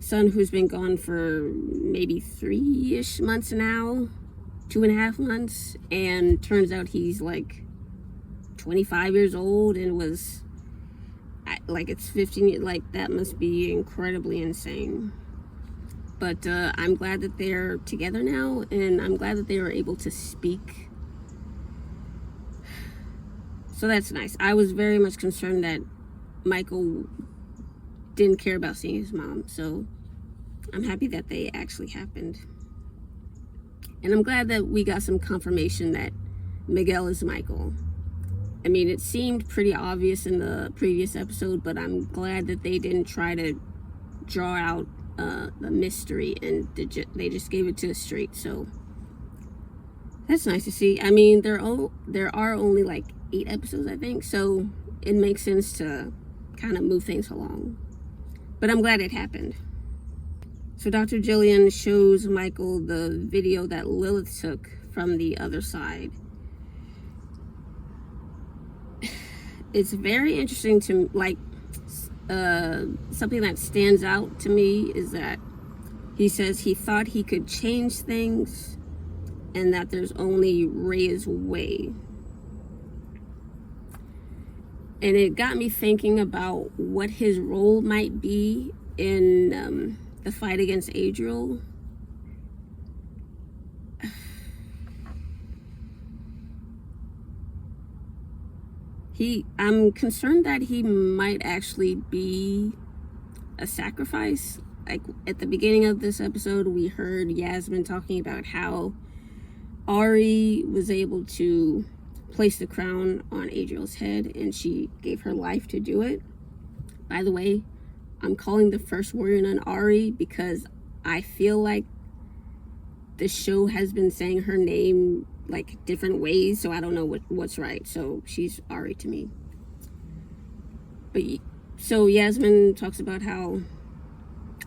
son who's been gone for maybe 3-ish months now, 2.5 months, and turns out he's like 25 years old and was like, it's 15. Like, that must be incredibly insane. But I'm glad that they're together now, and I'm glad that they were able to speak. So that's nice. I was very much concerned that Michael didn't care about seeing his mom, so I'm happy that they actually happened. And I'm glad that we got some confirmation that Miguel is Michael. I mean, it seemed pretty obvious in the previous episode, but I'm glad that they didn't try to draw out the mystery, and they just gave it to us straight. So that's nice to see. I mean, there are only like 8 episodes, I think, so it makes sense to kind of move things along. But I'm glad it happened. So Dr. Jillian shows Michael the video that Lilith took from the other side. It's very interesting to, like, something that stands out to me is that he says he thought he could change things and that there's only Rhea's way. And it got me thinking about what his role might be in the fight against Adriel. I'm concerned that he might actually be a sacrifice. Like, at the beginning of this episode, we heard Yasmin talking about how Ari was able to place the crown on Adriel's head, and she gave her life to do it. By the way, I'm calling the first Warrior Nun Ari because I feel like the show has been saying her name like different ways, so I don't know what's right. So she's Ari to me. But so Yasmin talks about how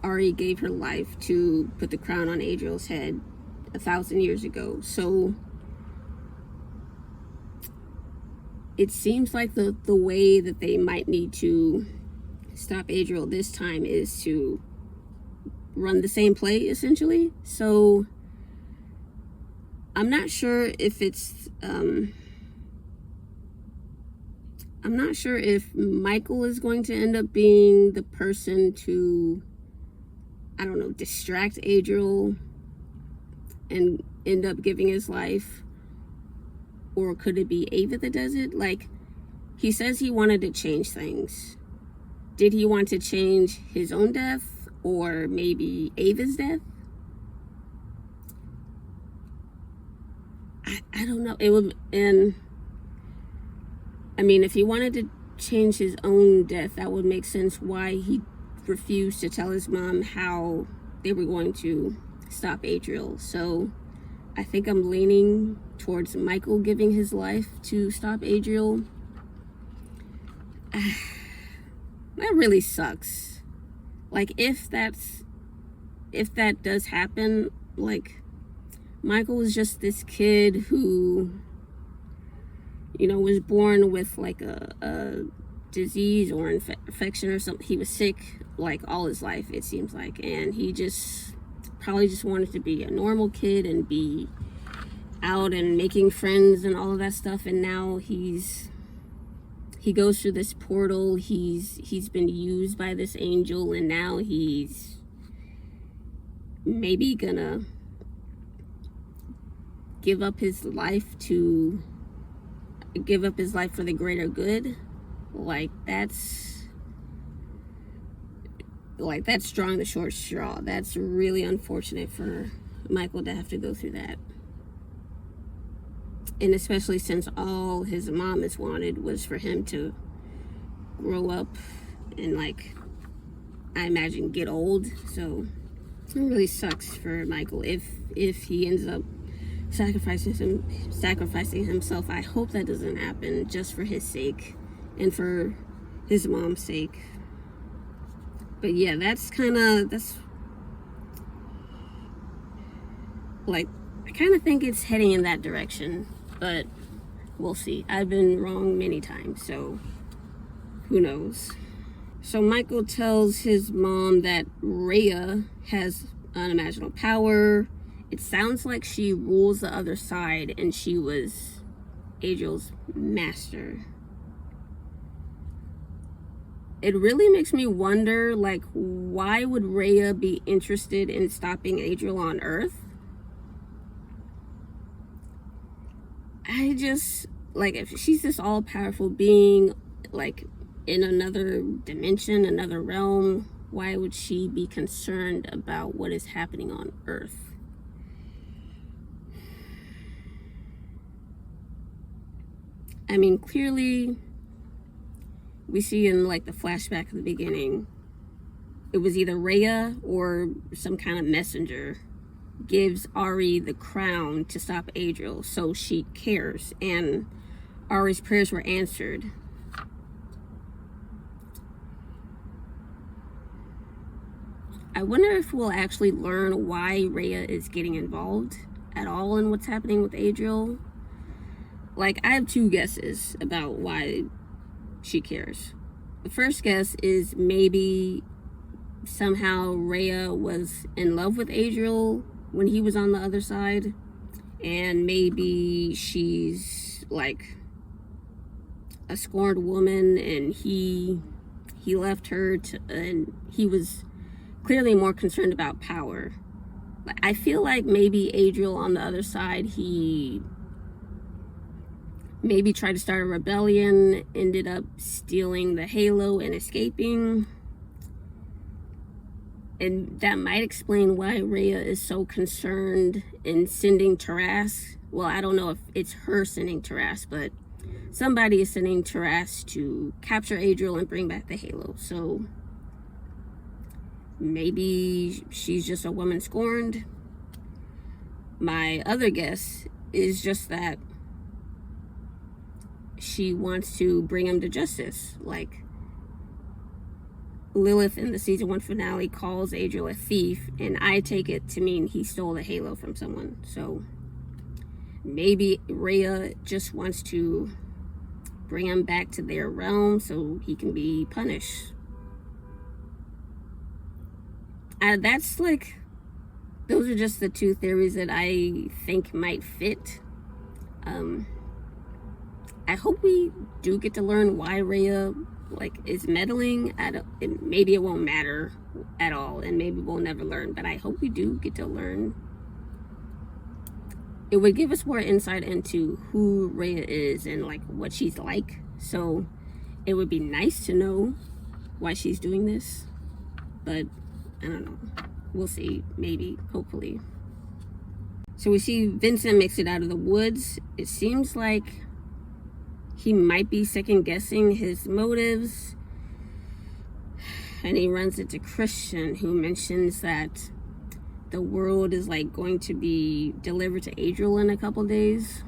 Ari gave her life to put the crown on Adriel's head 1,000 years ago. So it seems like the way that they might need to stop Adriel this time is to run the same play, essentially. So I'm not sure if it's I'm not sure if Michael is going to end up being the person to, I don't know, distract Adriel and end up giving his life, or could it be Ava that does it? Like, he says he wanted to change things. Did he want to change his own death, or maybe Ava's death? I don't know. It would, and I mean, if he wanted to change his own death, that would make sense why he refused to tell his mom how they were going to stop Adriel. So I think I'm leaning towards Michael giving his life to stop Adriel. That really sucks. Like, if that does happen, like, Michael was just this kid who, you know, was born with like a disease or infection or something. He was sick like all his life, it seems like, and he just probably just wanted to be a normal kid and be out and making friends and all of that stuff. And now he goes through this portal. He's been used by this angel, and now he's maybe gonna give up his life for the greater good. Like, that's drawing the short straw. That's really unfortunate for Michael to have to go through that. And especially since all his mom has wanted was for him to grow up and, like, I imagine get old. So it really sucks for Michael if he ends up sacrificing himself. I hope that doesn't happen, just for his sake and for his mom's sake. But yeah, that's like, I kind of think it's heading in that direction, but we'll see. I've been wrong many times, so who knows. So Michael tells his mom that Rhea has unimaginable power. It sounds like she rules the other side and she was Adriel's master. It really makes me wonder, like, why would Rhea be interested in stopping Adriel on Earth? I just, like, if she's this all-powerful being, like, in another dimension, another realm, why would she be concerned about what is happening on Earth? I mean, clearly, we see in, like, the flashback at the beginning, it was either Rhea or some kind of messenger gives Ari the crown to stop Adriel, so she cares, and Ari's prayers were answered. I wonder if we'll actually learn why Rhea is getting involved at all in what's happening with Adriel. Like, I have two guesses about why she cares. The first guess is maybe somehow Rhea was in love with Adriel when he was on the other side, and maybe she's like a scorned woman and he left her and he was clearly more concerned about power. I feel like maybe Adriel on the other side, he maybe tried to start a rebellion, ended up stealing the halo and escaping. And that might explain why Rhea is so concerned in sending Taras. Well, I don't know if it's her sending Taras, but somebody is sending Taras to capture Adriel and bring back the halo. So maybe she's just a woman scorned. My other guess is just that she wants to bring him to justice. Like, Lilith in the season 1 finale calls Adriel a thief, and I take it to mean he stole the halo from someone. So maybe Rhea just wants to bring him back to their realm so he can be punished. That's like, those are just the two theories that I think might fit. I hope we do get to learn why Rhea is meddling. Maybe it won't matter at all, and maybe we'll never learn, but I hope we do get to learn. It would give us more insight into who Rhea is and like what she's like, so it would be nice to know why she's doing this, but I don't know, we'll see. Maybe, hopefully. So we see Vincent makes it out of the woods. It seems like he might be second guessing his motives, and he runs into Christian, who mentions that the world is like going to be delivered to Adriel in a couple days.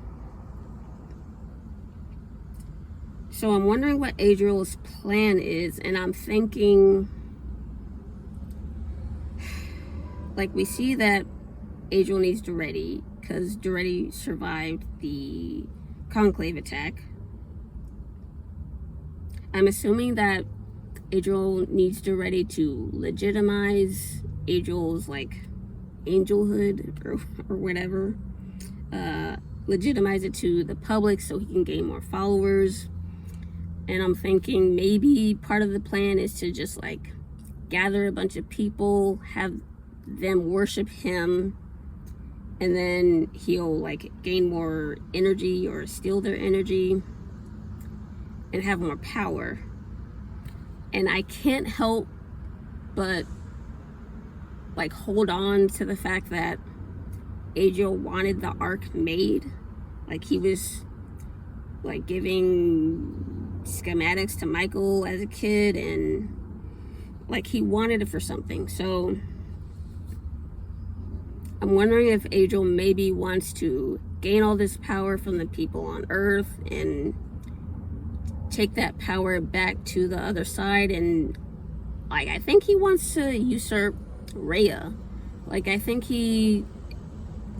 So I'm wondering what Adriel's plan is, and I'm thinking, like, we see that Adriel needs Duretti because Duretti survived the conclave attack. I'm assuming that Adriel needs Duretti to legitimize Adriel's like angelhood or whatever, legitimize it to the public so he can gain more followers. And I'm thinking maybe part of the plan is to just like gather a bunch of people, have them worship him, and then he'll like gain more energy or steal their energy and have more power. And I can't help but like hold on to the fact that Adriel wanted the ark made. Like, he was like giving schematics to Michael as a kid, and like he wanted it for something. So I'm wondering if Adriel maybe wants to gain all this power from the people on Earth and take that power back to the other side. And like, I think he wants to usurp Rhea. Like, I think he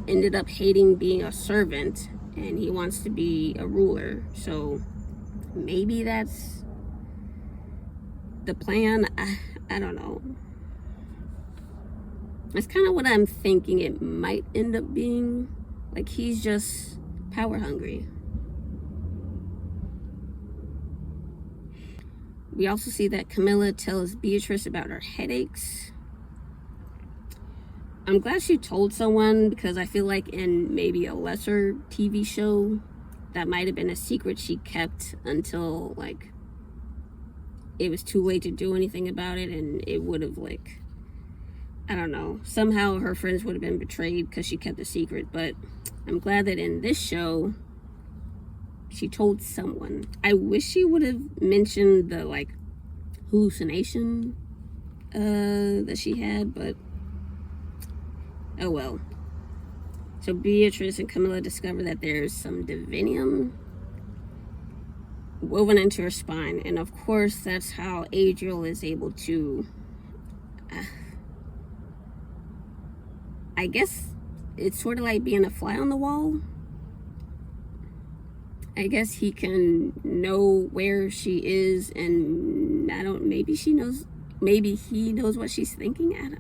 ended up hating being a servant and he wants to be a ruler. So maybe that's the plan, I don't know. That's kind of what I'm thinking it might end up being. Like, he's just power hungry. We also see that Camilla tells Beatrice about her headaches. I'm glad she told someone, because I feel like in maybe a lesser TV show, that might have been a secret she kept until, like, it was too late to do anything about it, and it would have, like, I don't know, somehow her friends would have been betrayed because she kept a secret. But I'm glad that in this show, she told someone. I wish she would have mentioned the, like, hallucination that she had, but oh well. So Beatrice and Camilla discover that there's some divinium woven into her spine, and of course that's how Adriel is able to I guess it's sort of like being a fly on the wall. I guess he can know where she is, and maybe he knows what she's thinking.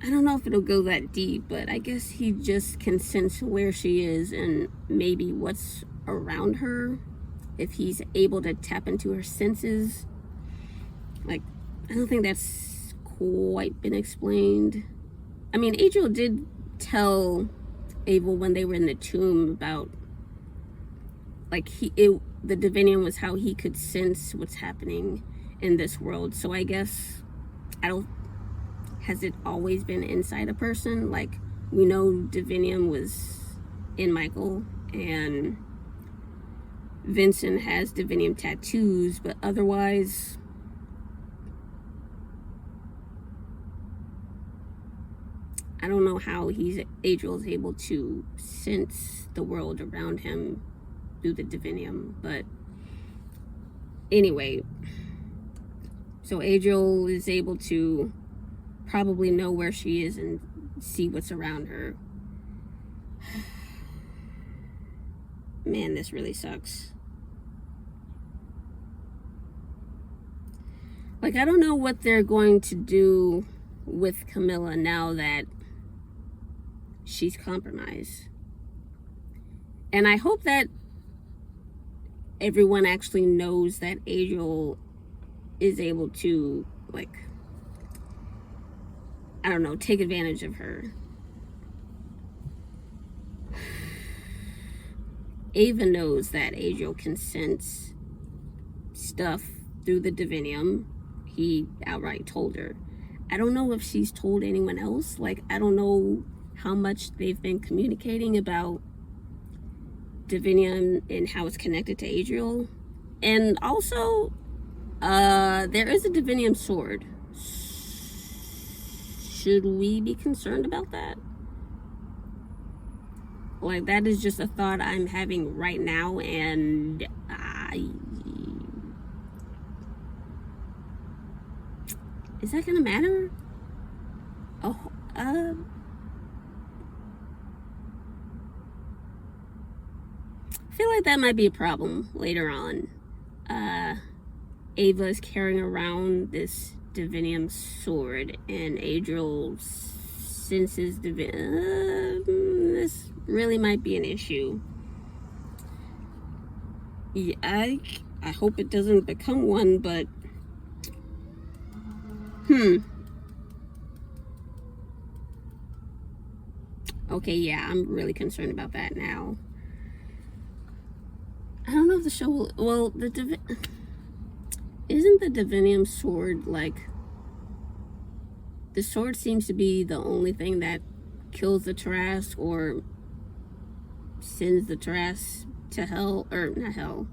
I don't know if it'll go that deep, but I guess he just can sense where she is and maybe what's around her, if he's able to tap into her senses. Like, I don't think that's quite been explained. I mean, Adriel did tell Abel when they were in the tomb about, like, the divinium was how he could sense what's happening in this world. So I guess, has it always been inside a person? Like, we know divinium was in Michael, and Vincent has divinium tattoos, but otherwise, I don't know how Adriel's able to sense the world around him through the divinium. But anyway, so Adriel is able to probably know where she is and see what's around her. Man, this really sucks. Like, I don't know what they're going to do with Camilla now that she's compromised. And I hope that everyone actually knows that Adriel is able to, like, I don't know, take advantage of her. Ava knows that Adriel can sense stuff through the divinium. He outright told her. I don't know if she's told anyone else. Like, I don't know how much they've been communicating about divinium and how it's connected to Adriel. And also, there is a divinium sword. Should we be concerned about that? Like, that is just a thought I'm having right now, and is that gonna matter? Oh, I feel like that might be a problem later on. Ava is carrying around this divinium sword, and Adriel senses this really might be an issue. Yeah, I hope it doesn't become one, but okay, yeah, I'm really concerned about that now. I don't know if the show will, well, isn't the divinium sword, like, the sword seems to be the only thing that kills the Tarrasque or sends the Tarrasque to hell, or not hell,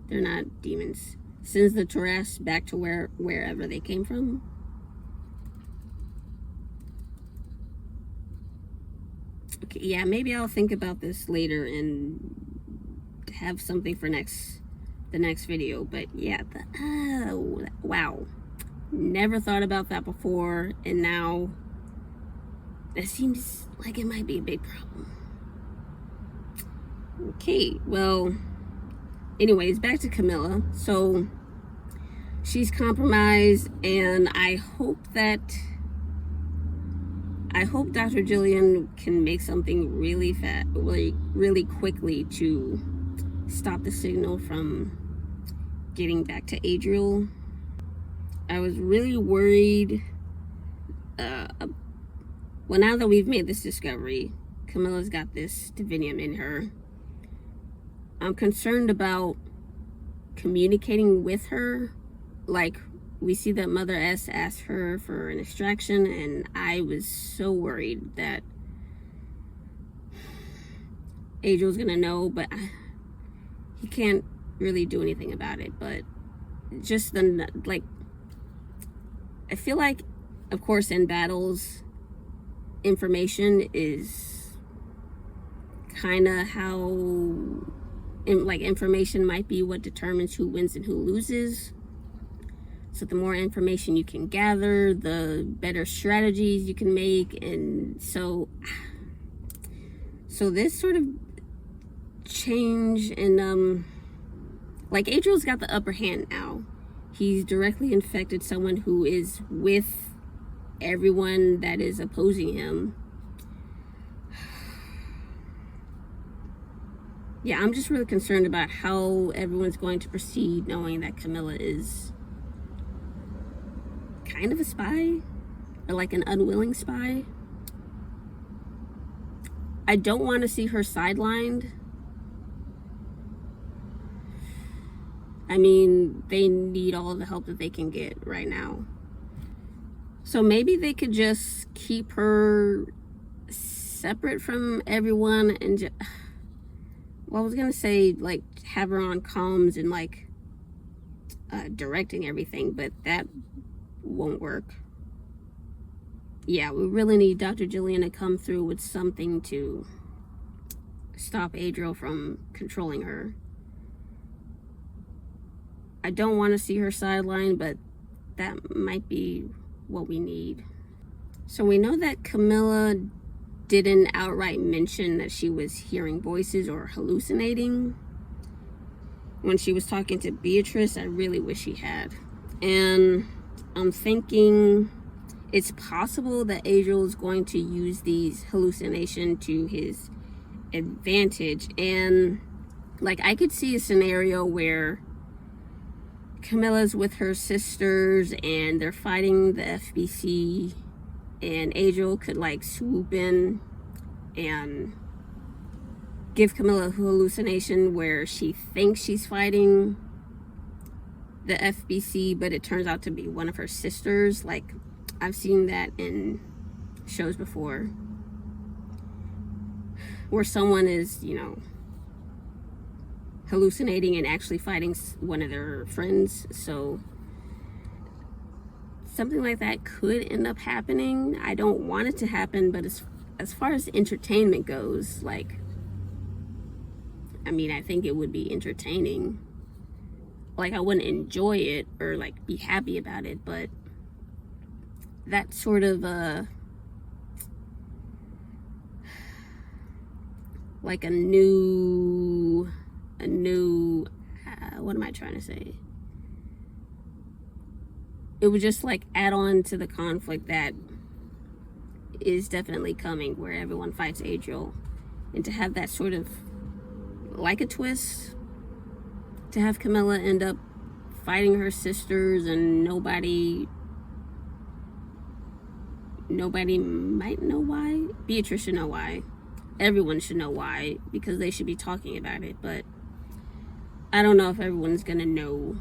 they're not demons, sends the Tarrasque back to wherever they came from. Okay, yeah, maybe I'll think about this later and have something for the next video. But yeah, wow, never thought about that before, and now that seems like it might be a big problem. Okay, well, anyways, back to Camilla. So she's compromised, and I hope Dr. Jillian can make something really really quickly to stop the signal from getting back to Adriel. I was really worried. Well, now that we've made this discovery, Camilla's got this divinium in her. I'm concerned about communicating with her. Like, we see that Mother S asked her for an extraction, and I was so worried that Adriel's gonna know, but he can't really do anything about it. But just like, I feel like, of course, in battles, information is kind of how, information might be what determines who wins and who loses. So the more information you can gather, the better strategies you can make. And so this sort of change in, like, Adriel's got the upper hand now. He's directly infected someone who is with everyone that is opposing him. Yeah, I'm just really concerned about how everyone's going to proceed, knowing that Camilla is kind of a spy, or like an unwilling spy. I don't want to see her sidelined. I mean, they need all the help that they can get right now. So maybe they could just keep her separate from everyone and well, I was gonna say, like, have her on comms and, like, directing everything, but that won't work. Yeah, we really need Dr. Jillian to come through with something to stop Adriel from controlling her. I don't want to see her sidelined, but that might be what we need. So we know that Camilla didn't outright mention that she was hearing voices or hallucinating. When she was talking to Beatrice, I really wish she had. And I'm thinking it's possible that Adriel is going to use these hallucinations to his advantage. And, like, I could see a scenario where Camilla's with her sisters and they're fighting the FBC, and Adriel could, like, swoop in and give Camilla a hallucination where she thinks she's fighting the FBC, but it turns out to be one of her sisters. Like, I've seen that in shows before, where someone is, you know, hallucinating and actually fighting one of their friends. So something like that could end up happening. I don't want it to happen, but as far as entertainment goes, like, I mean, I think it would be entertaining. Like, I wouldn't enjoy it or, like, be happy about it, but that sort of like a new what am I trying to say? It would just, like, add on to the conflict that is definitely coming, where everyone fights Adriel. And to have that sort of, like, a twist, to have Camilla end up fighting her sisters and nobody might know why. Beatrice should know why. Everyone should know why, because they should be talking about it. But I don't know if everyone's gonna know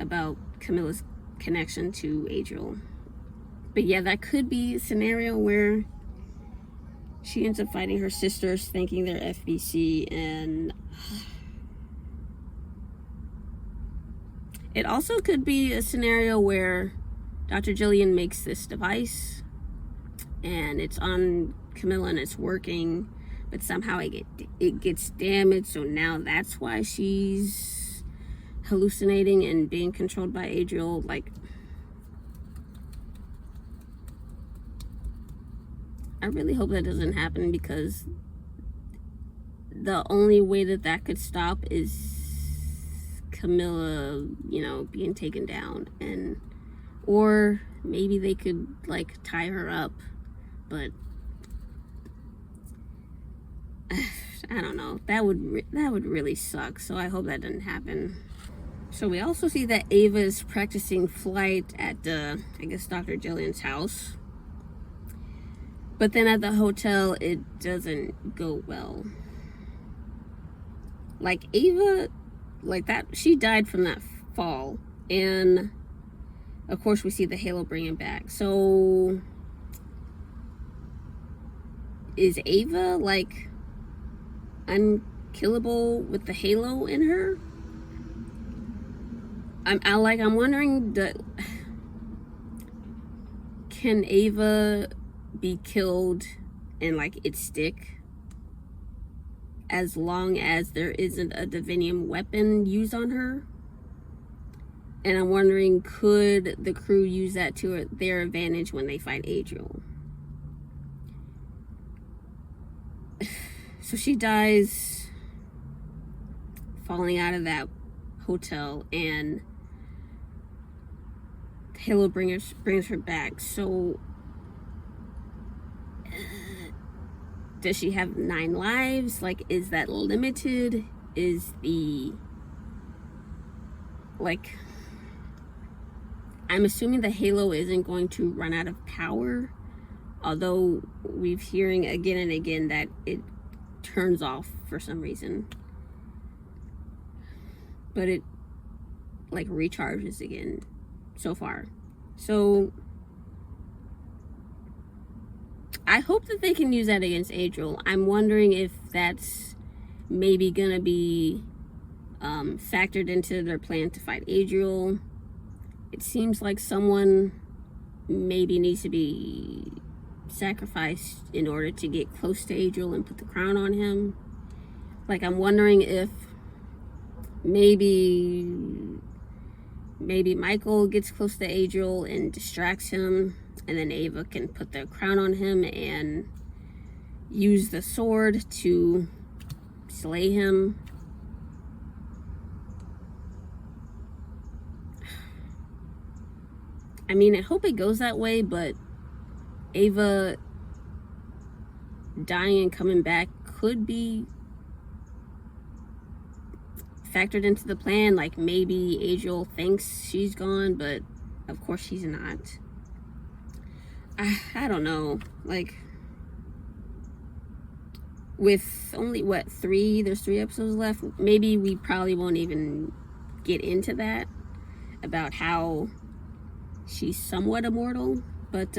about Camilla's connection to Adriel. But yeah, that could be a scenario where she ends up fighting her sisters thinking they're FBC, and it also could be a scenario where Dr. Jillian makes this device and it's on Camilla and it's working, but somehow it gets damaged, so now that's why she's hallucinating and being controlled by Adriel. Like, I really hope that doesn't happen, because the only way that could stop is Camilla, being taken down, or maybe they could like tie her up, but I don't know. That would really suck. So I hope that doesn't happen. So we also see that Ava is practicing flight at I guess Dr. Jillian's house. But then at the hotel, it doesn't go well. Like Ava, like that, she died from that fall, and of course we see the halo bring him back. So is Ava like unkillable with the halo in her? I'm wondering can Ava be killed and like it stick as long as there isn't a divinium weapon used on her? And I'm wondering, could the crew use that to their advantage when they fight Adriel? So she dies falling out of that hotel, and Halo brings her back. So does she have 9 lives? Like, is that limited? Is the, like, I'm assuming the halo isn't going to run out of power, although we've hearing again and again that it turns off for some reason, but it like recharges again so far. So I hope that they can use that against Adriel. I'm wondering if that's maybe gonna be factored into their plan to fight Adriel. It seems like someone maybe needs to be sacrificed in order to get close to Adriel and put the crown on him. Like, I'm wondering if maybe Michael gets close to Adriel and distracts him, and then Ava can put the crown on him and use the sword to slay him. I mean, I hope it goes that way, but Ava dying and coming back could be factored into the plan. Like, maybe Adriel thinks she's gone, but of course she's not. I don't know. Like, with only there's 3 episodes left, maybe we probably won't even get into that, about how she's somewhat immortal. But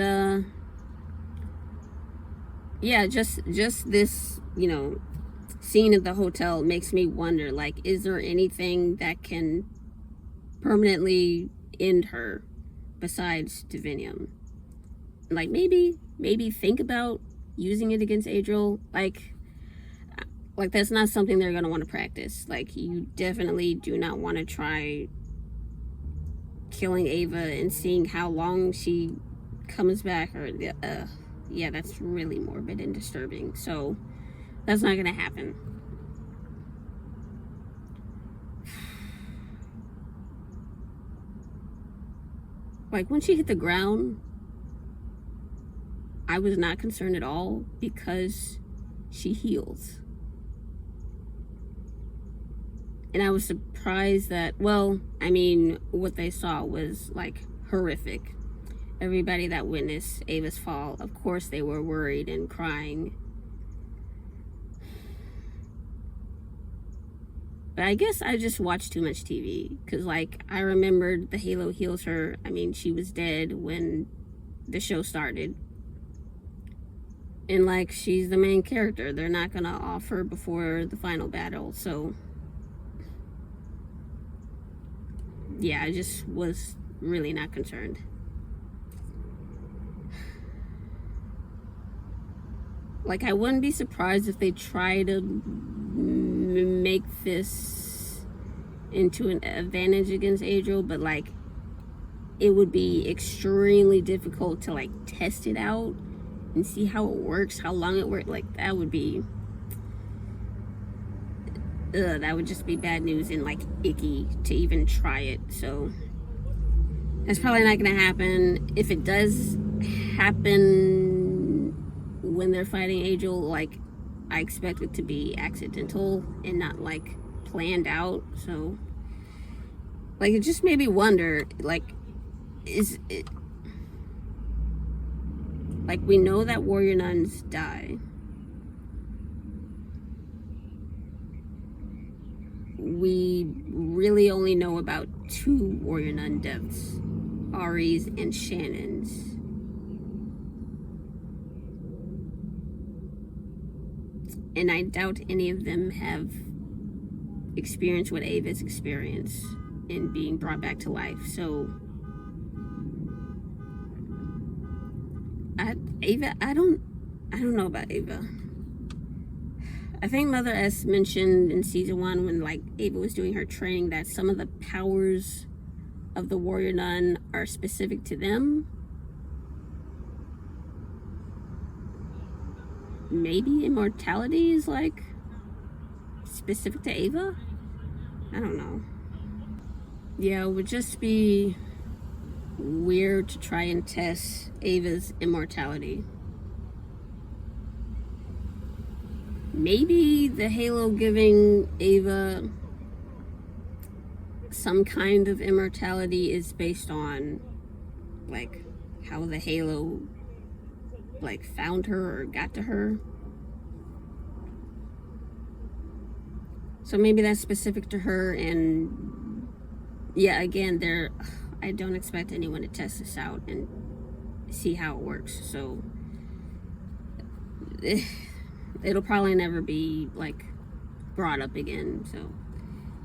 yeah, just this, scene at the hotel makes me wonder, like, is there anything that can permanently end her besides divinium? Like, maybe think about using it against Adriel. Like that's not something they're gonna want to practice. Like, you definitely do not want to try killing Ava and seeing how long she comes back, or yeah, that's really morbid and disturbing. So that's not gonna happen. Like, when she hit the ground, I was not concerned at all because she heals. And I was surprised that, well, I mean, what they saw was like horrific. Everybody that witnessed Ava's fall, of course they were worried and crying. But I guess I just watched too much TV, because like, I remembered the halo heals her. I mean, she was dead when the show started. And like, she's the main character. They're not gonna off her before the final battle. So yeah, I just was really not concerned. Like, I wouldn't be surprised if they try to make this into an advantage against Adriel, but like, it would be extremely difficult to like test it out and see how it works, how long it works. Like, that would be that would just be bad news and like icky to even try it. So that's probably not gonna happen. If it does happen when they're fighting Angel, like, I expect it to be accidental and not like planned out. So like, it just made me wonder, like, is it like, we know that warrior nuns die. We really only know about 2 warrior nun deaths, Ari's and Shannon's. And I doubt any of them have experienced what Ava's experienced in being brought back to life. So I don't know about Ava. I think Mother S mentioned in season 1 when like Ava was doing her training that some of the powers of the warrior nun are specific to them. Maybe immortality is like specific to Ava? I don't know. Yeah, it would just be weird to try and test Ava's immortality. Maybe the halo giving Ava some kind of immortality is based on like how the halo like found her or got to her. So maybe that's specific to her. And yeah, again, I don't expect anyone to test this out and see how it works. So it'll probably never be like brought up again. So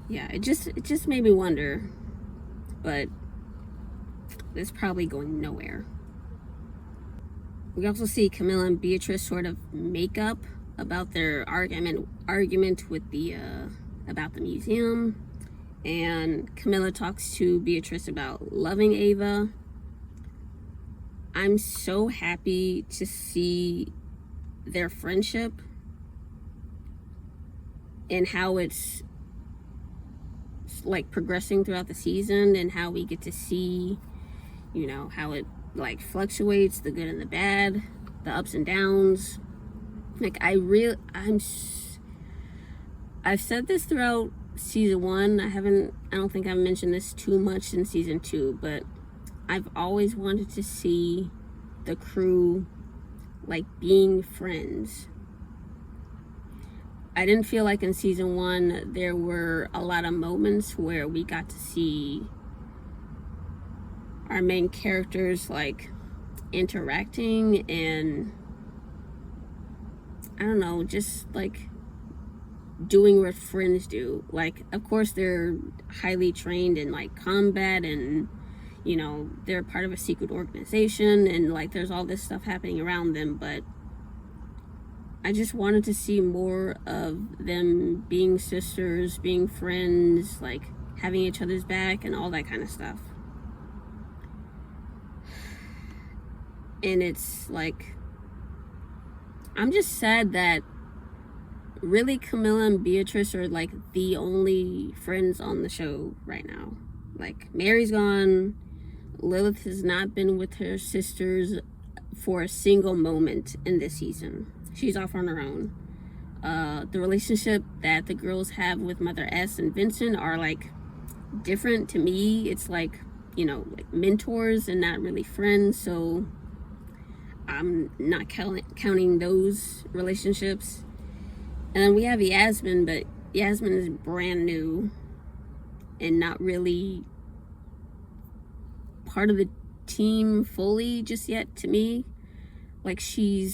yeah, it just made me wonder, but it's probably going nowhere. We also see Camilla and Beatrice sort of make up about their argument with the about the museum, and Camilla talks to Beatrice about loving Ava. I'm so happy to see their friendship and how it's like progressing throughout the season, and how we get to see, you know, how it like fluctuates, the good and the bad, the ups and downs. Like, I've said this throughout season 1. I don't think I've mentioned this too much in season 2, but I've always wanted to see the crew like being friends. I didn't feel like in season 1 there were a lot of moments where we got to see our main characters like interacting and, I don't know, just like doing what friends do. Like, of course they're highly trained in like combat, and you know, they're part of a secret organization, and like there's all this stuff happening around them, but I just wanted to see more of them being sisters, being friends, like having each other's back and all that kind of stuff. And it's like, I'm just sad that really Camilla and Beatrice are like the only friends on the show right now. Like, Mary's gone, Lilith has not been with her sisters for a single moment in this season. She's off on her own. The relationship that the girls have with Mother S and Vincent are like different to me. It's like, you know, like mentors and not really friends. So I'm not counting those relationships. And then we have Yasmin, but Yasmin is brand new and not really part of the team fully just yet to me. Like, she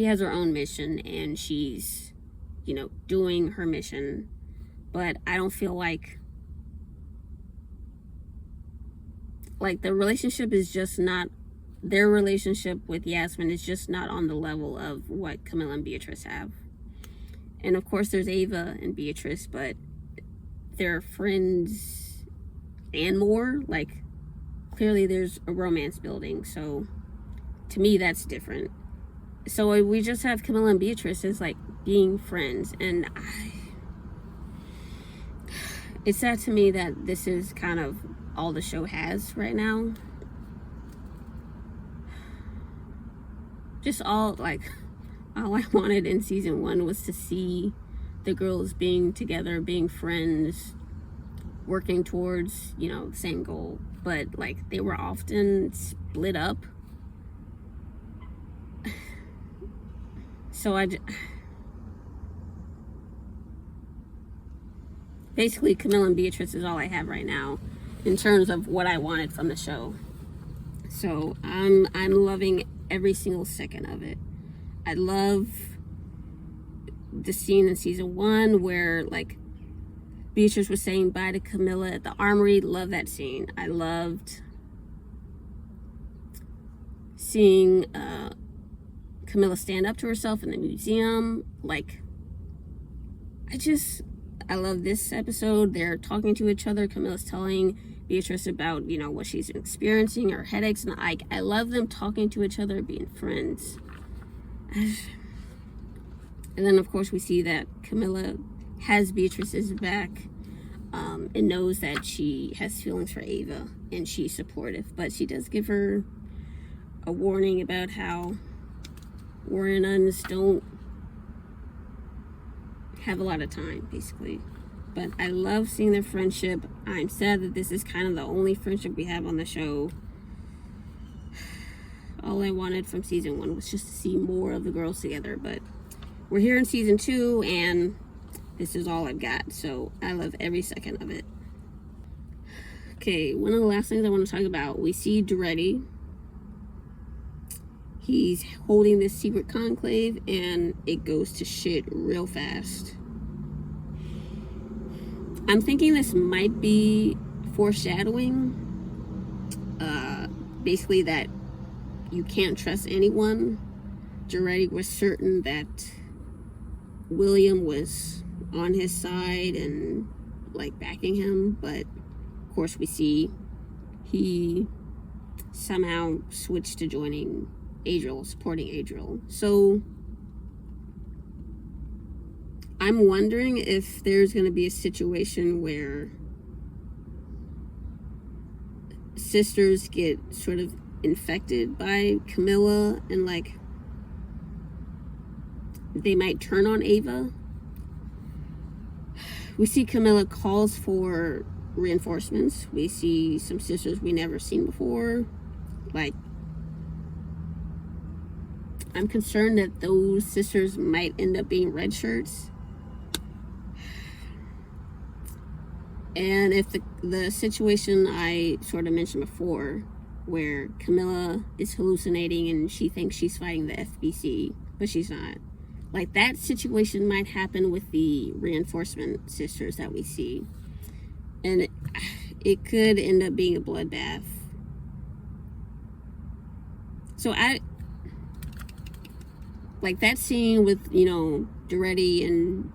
has her own mission and she's, you know, doing her mission, but I don't feel like the relationship is just not, their relationship with Yasmin is just not on the level of what Camilla and Beatrice have. And of course there's Ava and Beatrice, but they're friends and more. Like, clearly there's a romance building, so to me that's different. So we just have Camilla and Beatrice as like being friends. And it's sad to me that this is kind of all the show has right now. Just all I wanted in season 1 was to see the girls being together, being friends, working towards, the same goal. But they were often split up. So basically Camilla and Beatrice is all I have right now in terms of what I wanted from the show. So I'm loving every single second of it. I love the scene in season 1 where Beatrice was saying bye to Camilla at the armory. Love that scene. I loved seeing Camilla stand up to herself in the museum. I love this episode. They're talking to each other. Camilla's telling Beatrice about, what she's experiencing, her headaches, and I love them talking to each other, being friends. And then, of course, we see that Camilla has Beatrice's back, and knows that she has feelings for Ava, and she's supportive. But she does give her a warning about how Warrior Nuns don't have a lot of time, basically. But I love seeing their friendship. I'm sad that this is kind of the only friendship we have on the show. All I wanted from season 1 was just to see more of the girls together, but we're here in season 2 and this is all I've got, so I love every second of it. Okay, one of the last things I want to talk about, we see Duretti. He's holding this secret conclave and it goes to shit real fast. I'm thinking this might be foreshadowing, basically that you can't trust anyone. Duretti was certain that William was on his side and backing him, but of course we see he somehow switched to joining Adriel, supporting Adriel. So I'm wondering if there's going to be a situation where sisters get sort of infected by Camilla and they might turn on Ava. We see Camilla calls for reinforcements. We see some sisters we never seen before. I'm concerned that those sisters might end up being red shirts. And if the situation I sort of mentioned before, where Camilla is hallucinating and she thinks she's fighting the FBC, but she's not. That situation might happen with the reinforcement sisters that we see. And it could end up being a bloodbath. So that scene with, Duretti and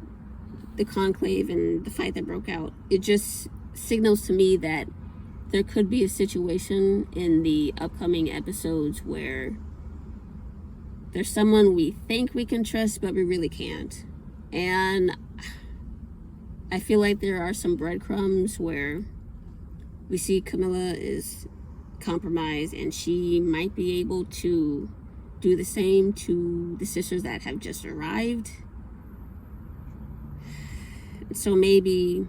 the conclave and the fight that broke out, it just signals to me that there could be a situation in the upcoming episodes where there's someone we think we can trust, but we really can't. And I feel like there are some breadcrumbs where we see Camilla is compromised and she might be able to do the same to the sisters that have just arrived. So maybe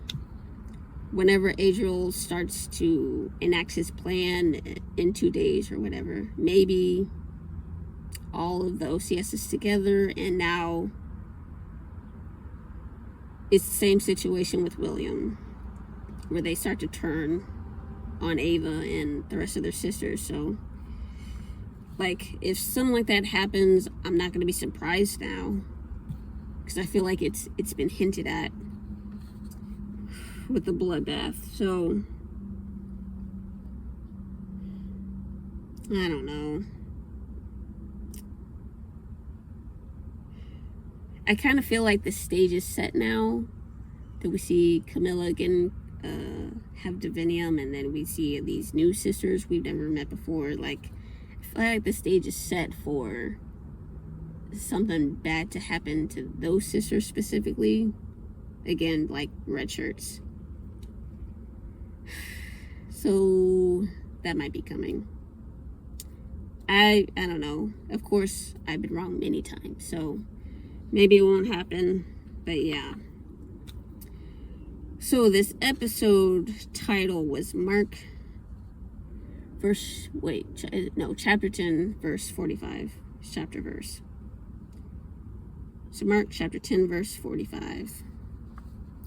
whenever Adriel starts to enact his plan in 2 days or whatever, maybe all of the OCS is together and now it's the same situation with William, where they start to turn on Ava and the rest of their sisters. So if something like that happens, I'm not going to be surprised now, because I feel like it's been hinted at with the bloodbath. So I don't know. I kind of feel like the stage is set now, that we see Camilla again have divinium, and then we see these new sisters we've never met before. I feel like the stage is set for something bad to happen to those sisters specifically. Again, like red shirts. So that might be coming. I don't know. Of course, I've been wrong many times, so maybe it won't happen. But yeah. So this episode title was chapter 10, verse 45. Chapter verse. So Mark chapter 10, verse 45.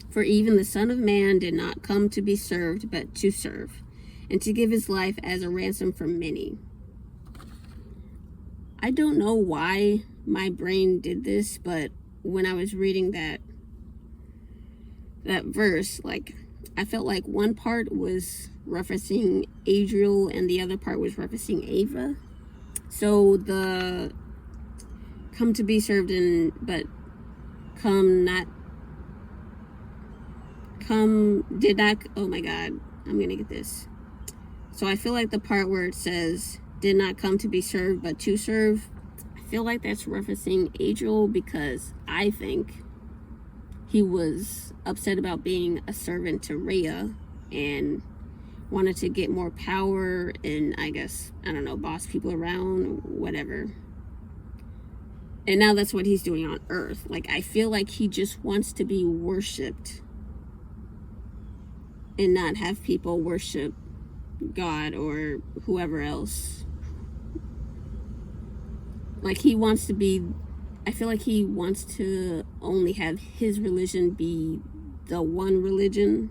For even the Son of Man did not come to be served, but to serve, and to give his life as a ransom for many. I don't know why my brain did this, but when I was reading that verse, like, I felt like one part was referencing Adriel and the other part was referencing Ava. So the come to be served in, but did not, oh my God, I'm gonna get this. So I feel like the part where it says, did not come to be served, but to serve, I feel like that's referencing Adriel, because I think he was upset about being a servant to Rhea and wanted to get more power and, I guess, I don't know, boss people around, whatever. And now that's what he's doing on Earth. Like, I feel like he just wants to be worshipped and not have people worship God or whoever else. Like, he wants to be, I feel like he wants to only have his religion be the one religion.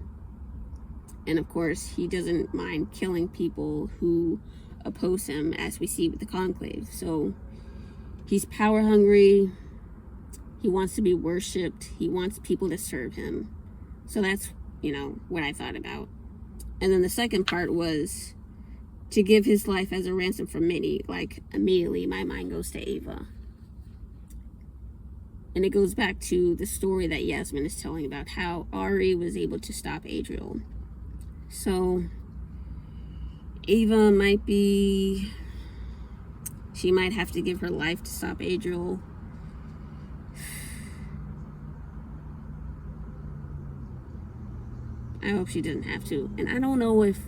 And of course, he doesn't mind killing people who oppose him, as we see with the conclave. So he's power hungry. He wants to be worshipped. He wants people to serve him. So that's, what I thought about. And then the second part was to give his life as a ransom for many. Like, immediately my mind goes to Ava. And it goes back to the story that Yasmin is telling about how Ari was able to stop Adriel. So Ava she might have to give her life to stop Adriel. I hope she doesn't have to. And I don't know if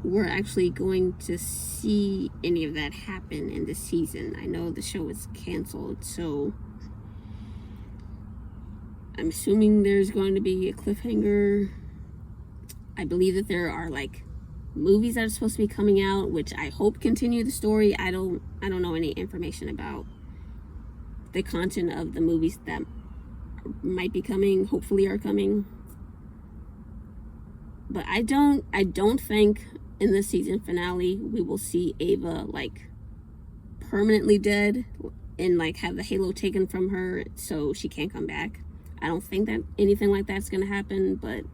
we're actually going to see any of that happen in this season. I know the show is canceled, so I'm assuming there's going to be a cliffhanger. I believe that there are movies that are supposed to be coming out, which I hope continue the story. I don't know any information about the content of the movies that might be coming, hopefully are coming. But I don't think in the season finale we will see Ava permanently dead and have the halo taken from her so she can't come back. I don't think that anything like that's gonna happen, but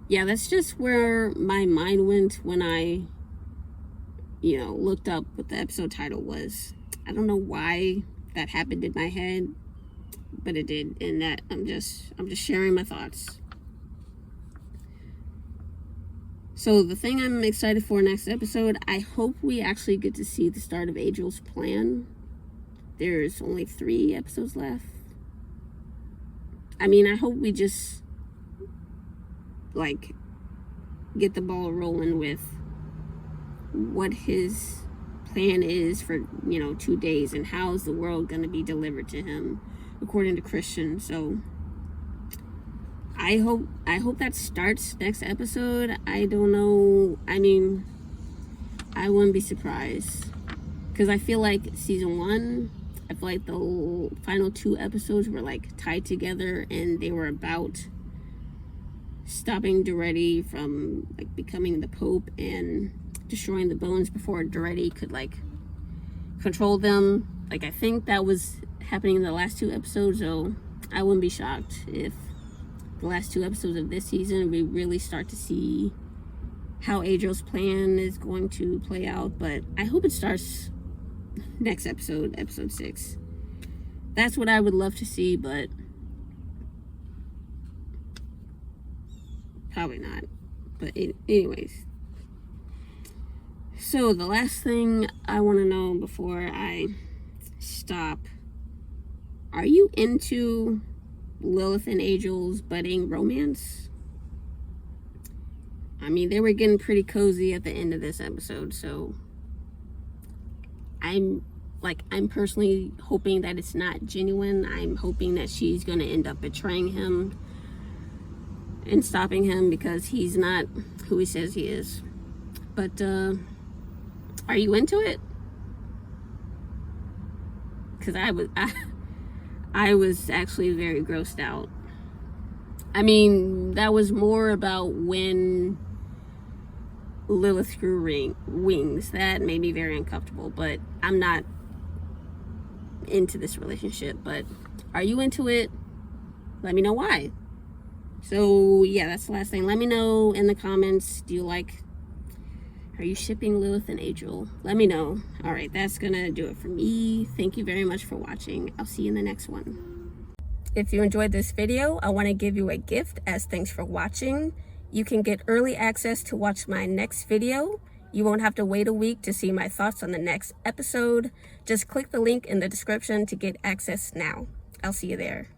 yeah, that's just where my mind went when I looked up what the episode title was. I don't know why that happened in my head, but it did, and that I'm just sharing my thoughts. So the thing I'm excited for next episode, I hope we actually get to see the start of Adriel's plan. There's only 3 episodes left. I mean, I hope we just get the ball rolling with what his plan is for 2 days and how is the world going to be delivered to him according to Christian. So I hope that starts next episode. I don't know. I mean, I wouldn't be surprised, because I feel like season 1, I feel like the final 2 episodes were tied together, and they were about stopping Duretti from becoming the Pope and destroying the bones before Duretti could control them. I think that was happening in the last 2 episodes, so I wouldn't be shocked if the last 2 episodes of this season we really start to see how Adriel's plan is going to play out. But I hope it starts next episode 6. That's what I would love to see, but probably not. But anyways, so the last thing I want to know before I stop. Are you into Lilith and Angel's budding romance? I mean, they were getting pretty cozy at the end of this episode, so I'm personally hoping that it's not genuine. I'm hoping that she's going to end up betraying him and stopping him because he's not who he says he is. But are you into it? Because I was actually very grossed out. I mean, that was more about when Lilith grew wings. That made me very uncomfortable, but I'm not into this relationship. But are you into it? Let me know why. So yeah, that's the last thing. Let me know in the comments, are you shipping Lilith and Angel? Let me know. All right, that's gonna do it for me. Thank you very much for watching. I'll see you in the next one. If you enjoyed this video, I want to give you a gift as thanks for watching. You can get early access to watch my next video. You won't have to wait a week to see my thoughts on the next episode. Just click the link in the description to get access now. I'll see you there.